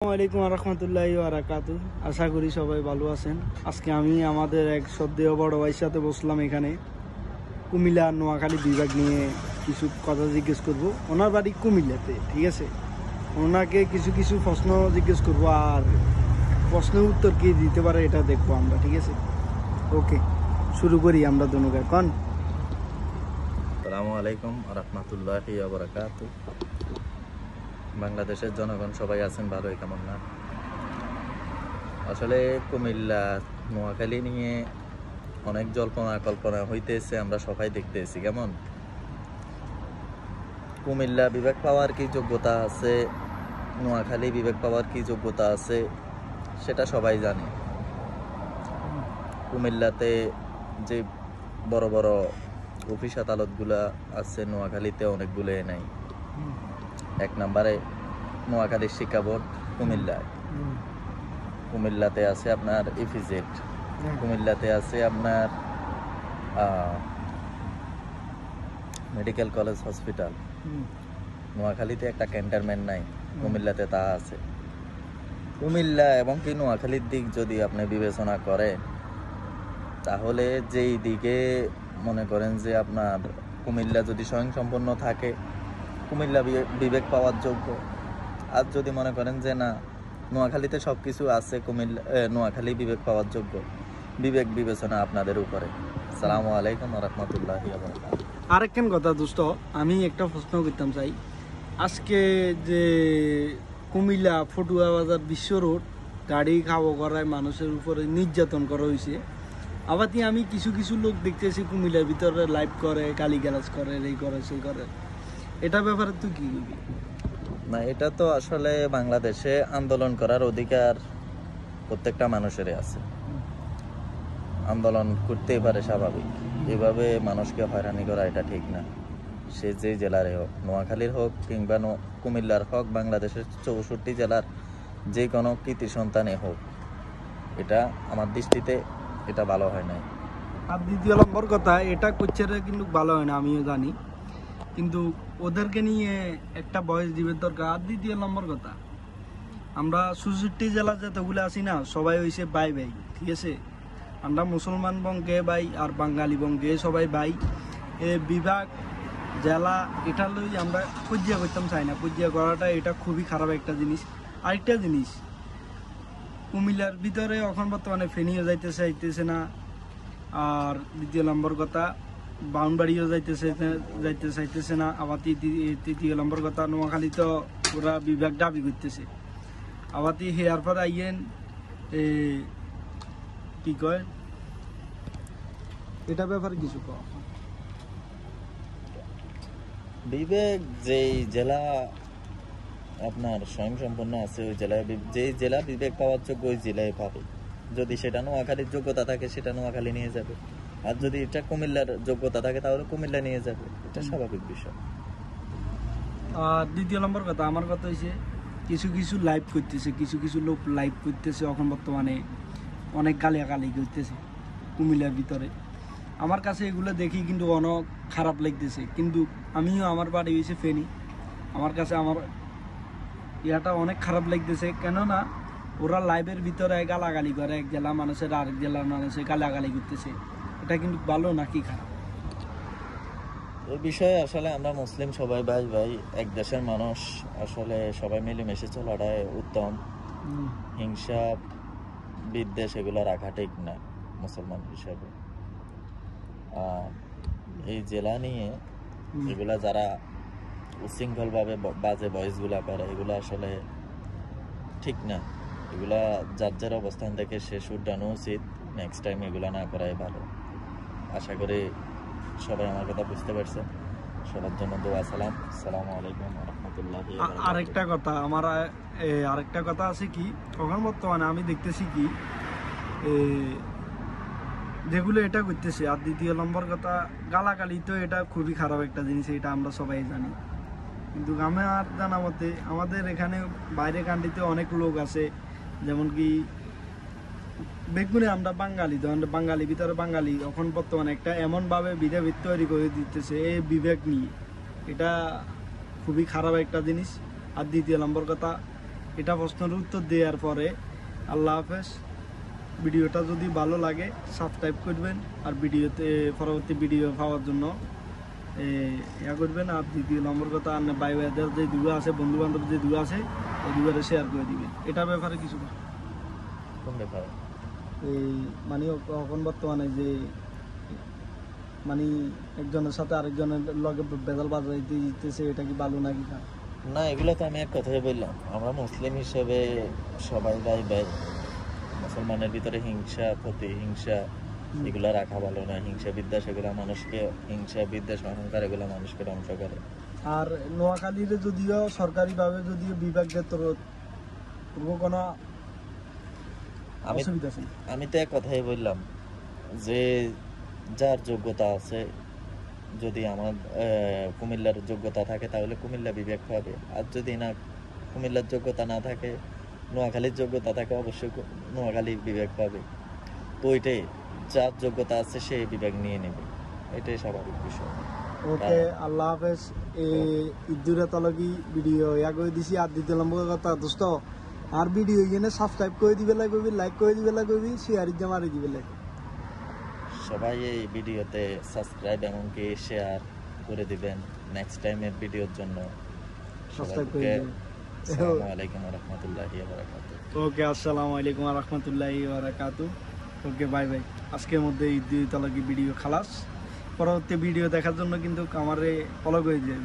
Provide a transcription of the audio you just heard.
আসসালামু আলাইকুম রহমতুল্লাহি ওয়া বারাকাতুহু। আশা করি সবাই ভালো আছেন। আজকে আমি আমাদের এক শ্রদ্ধেয় বড় ভাইয়ের সাথে বসলাম এখানে কুমিল্লা নোয়াখালী বিভাগ নিয়ে কিছু কথা জিজ্ঞেস করব। ওনার বাড়ি কুমিল্লাতে, ঠিক আছে। ওনাকে কিছু কিছু প্রশ্ন জিজ্ঞেস করব, আর প্রশ্নের উত্তর কি দিতে পারে এটা দেখবো আমরা, ঠিক আছে। ওকে, শুরু করি আমরা দুনুকা কন। আসসালামু আলাইকুম রহমতুল্লাহি ওয়া বারাকাতুহু। বাংলাদেশের জনগণ সবাই আছেন ভালোই, কেমন না? আসলে কুমিল্লা নোয়াখালী নিয়ে অনেক জল্পনা কল্পনা হইতেছে, আমরা সবাই দেখতেছি। কেমন কুমিল্লা বিভাগ পাওয়ার কি যোগ্যতা আছে, নোয়াখালী বিভাগ পাওয়ার কি যোগ্যতা আছে সেটা সবাই জানে। কুমিল্লাতে যে বড় বড় অফিস আদালতগুলা আছে, নোয়াখালীতে অনেকগুলো নাই। এক নম্বরে নোয়াখালীর শিক্ষা বোর্ড কুমিল্লায়, কুমিল্লাতে আছে আপনার ইপিজেড, কুমিল্লাতে আছে আপনার মেডিকেল কলেজ হসপিটাল। নোয়াখালীতে একটা ক্যান্টনমেন্ট নাই, কুমিল্লাতে তা আছে। কুমিল্লা এবং কি নোয়াখালীর দিক যদি আপনি বিবেচনা করেন, তাহলে যেই দিকে মনে করেন যে আপনার কুমিল্লা যদি স্বয়ংসম্পূর্ণ থাকে, কুমিল্লা বিবেক পাওয়ার যোগ্য। আর যদি মনে করেন যে না, নোয়াখালীতে সব কিছু আছে, কুমিল্লা নোয়াখালী বিবেক পাওয়ার যোগ্য, বিবেক বিবেচনা আপনাদের উপরে। আসসালামু আলাইকুম রহমতুল্লাহি ওয়া বারাকাতুহু। আরেকখান কথা দোস্ত, আমি একটা প্রশ্ন করতাম চাই। আজকে যে কুমিল্লা ফটুয়া বাজার বিশ্ব রোড গাড়ি খাওয়া করায় মানুষের উপরে নির্যাতন করা হয়েছে, আবার আমি কিছু কিছু লোক দেখতেছি কুমিল্লার ভিতরে লাইভ করে, গালিগালাজ করে, এই করে সেই করে। এটা ব্যাপারে তুই কি বলবি? না, এটা তো আসলে বাংলাদেশে আন্দোলন করার অধিকার প্রত্যেকটা মানুষেরই আছে, আন্দোলন করতেই পারে, স্বাভাবিক। এভাবে মানুষকে হয়রানি করা এটা ঠিক না। সে যে জেলারই হোক, নোয়াখালীর হোক কিংবা কুমিল্লার হোক, বাংলাদেশের 64 জেলার যে কোনো কৃতি সন্তানে হোক, এটা আমার দৃষ্টিতে এটা ভালো হয় নাই। আর দ্বিতীয় নম্বর কথা, এটা করছে কিন্তু ভালো হয় না, আমিও জানি, কিন্তু ওদেরকে নিয়ে একটা বয়স দিবের দরকার। আর দ্বিতীয় নম্বর কথা, আমরা 64 জেলা যতগুলো আছি না, সবাই হয়েছে ভাই ভাই, ঠিক আছে। আমরা মুসলমান বঙ্গে ভাই আর বাঙালি বঙ্গে সবাই ভাই। এ বিভাগ জেলা এটা লই আমরা পর্যা করতাম চাই না। পর্যা করাটা এটা খুবই খারাপ একটা জিনিস। আরেকটা জিনিস, কুমিল্লার ভিতরে এখন বর্তমানে ফেনিও যাইতেছে না। আর দ্বিতীয় নম্বর কথা, বাউন্ডারিও যাইতে চাইতেছে না। আবার তৃতীয় নম্বর কথা, নোয়াখালী তো ওরা বিভাগ দাবি করতেছে। আবার হেয়ার পর আইয়েন কি কয়, এটা ব্যাপারে কিছু কয়। বিবেক যেই জেলা আপনার স্বয়ংসম্পন্ন আছে, ওই জেলায় যেই জেলা বিবেক পাওয়ার যোগ্য ওই জেলায় পাবে। যদি সেটা নোয়াখালীর যোগ্যতা থাকে, সেটা নোয়াখালী নিয়ে যাবে। আর যদি এটা কুমিল্লার যোগ্যতা থাকে, তাহলে কুমিল্লা নিয়ে যাবে। এটা স্বাভাবিক বিষয়। আর দ্বিতীয় নম্বর কথা, আমার কথা হয়েছে কিছু কিছু লাইভ করতেছে, কিছু কিছু লোক লাইভ করতেছে এখন বর্তমানে, অনেক গালিয়াগালি করতেছে কুমিল্লার ভিতরে। আমার কাছে এগুলো দেখি কিন্তু অনেক খারাপ লাগতেছে। কিন্তু আমিও, আমার বাড়ি হয়েছে ফেনী, আমার কাছে আমার ইয়াটা অনেক খারাপ লাগতেছে। কেননা ওরা লাইভের ভিতরে গালাগালি করে, এক জেলা মানুষের আরেক জেলার মানুষের গালাগালি করতেছে। এটা কিন্তু ভালো নাকি খারাপ? এই বিষয়ে আসলে আমরা মুসলিম সবাই ভাই ভাই, এক দেশের মানুষ, আসলে সবাই মিলেমিশে চলাটাই উত্তম। হিংসা বিদ্বেষ এগুলো রাখা ঠিক না মুসলমান হিসাবে। এই জেলা নিয়ে এগুলা যারা উচ্ছৃঙ্খলভাবে বাজে ভয়েসগুলা করে, এগুলো আসলে ঠিক না। এগুলা যার যার অবস্থান থেকে শেষ উঠানো উচিত। নেক্সট টাইম এগুলা না করাই ভালো। আশা করি সবাই আমার কথা বুঝতে পারছে। সবার জন্য দোয়া সালাম। আসসালামু আলাইকুম রহমতুল্লাহি ওয়া বারাকাতুহু। আরেকটা কথা আছে কি, এখন বর্তমানে আমি দেখতেছি কি যেগুলো এটা করতেছে। আর দ্বিতীয় নম্বর কথা, গালাগালি তো এটা খুবই খারাপ একটা জিনিস, এটা আমরা সবাই জানি। কিন্তু আমার জানা মতে আমাদের এখানে বাইরে কান্ট্রিতে অনেক লোক আছে, যেমন কি বেগুনে আমরা বাঙালি, বাঙালি ভিতরে বাঙালি এখন বর্তমানে একটা এমনভাবে বিধেবিদ তৈরি করে দিতেছে এই বিবেক নিয়ে। এটা খুবই খারাপ একটা জিনিস। আর দ্বিতীয় নম্বর কথা, এটা প্রশ্নের উত্তর দেওয়ার পরে আল্লাহ হাফেজ। ভিডিওটা যদি ভালো লাগে সাবস্ক্রাইব করবেন, আর ভিডিওতে পরবর্তী ভিডিও পাওয়ার জন্য ইয়া করবেন। আর দ্বিতীয় নম্বর কথা, আর ভাই ভাইদের যে দুয়া আছে, বন্ধু বান্ধব যে দুয়া আছে, এই দুয়ারে শেয়ার করে দিবেন। এটার ব্যাপারে কিছু না, কোন ব্যাপারে? এই মানে এখন বর্তমানে যে মানে একজনের সাথে আরেকজনের লগে বেদাল বাজাইতে দিতেছে, এটা কি ভালো নাকি না? না, এগুলো তো আমি এক কথাই বললাম, আমরা মুসলিম হিসেবে সবাই ভাই ভাই। মুসলমানের ভিতরে হিংসা, প্রতিহিংসা এগুলো রাখা ভালো না। হিংসা বিদ্বেষ এগুলো মানুষকে, হিংসা বিদ্বেষ অহংকার এগুলো মানুষকে ধ্বংস করে। আর নোয়াখালীতে যদিও সরকারিভাবে যদিও বিভাগ কোনো আমি অসুবিধা আছে না। আমি তো এক কথাই বললাম যে যার যোগ্যতা আছে, যদি আমার কুমিল্লার যোগ্যতা থাকে তাহলে কুমিল্লা বিভাগ পাবে, আর যদি না কুমিল্লার যোগ্যতা না থাকে, নোয়াখালীর যোগ্যতা থাকে, অবশ্যই নোয়াখালী বিভাগ পাবে। তো ওইটাই, যার যোগ্যতা আছে সেই বিভাগ নিয়ে নেবে, এটাই স্বাভাবিক বিষয়। ওকে, আল্লাহ হাফেজ। এই ইদুরা তলকি ভিডিও ইয়া করে দিছি। আর দ্বিতীয় নম্বর কথা দোস্ত, আর ভিডিও এখানে সাবস্ক্রাইব করে দিবে লাগবে, লাইক করে দিবে লাগবে, শেয়ার মারি দিবে লাগবে। সবাই এই ভিডিওতে সাবস্ক্রাইব এমনকি শেয়ার করে দিবেন নেক্সট টাইমের ভিডিওর জন্য। সাবস্ক্রাইব করে সবাইকে দিবেন। আসসালামু আলাইকুম ওয়া রাহমাতুল্লাহি ওয়া বারাকাতুহু। ওকে, আসসালামু আলাইকুম ওয়া রাহমাতুল্লাহি ওয়া বারাকাতুহু। ওকে, বাই বাই। আজকের মধ্যে এই দুই তলকি ভিডিও খালাস। পরবর্তী ভিডিও দেখার জন্য কিন্তু আমারে ফলো করে দিবেন।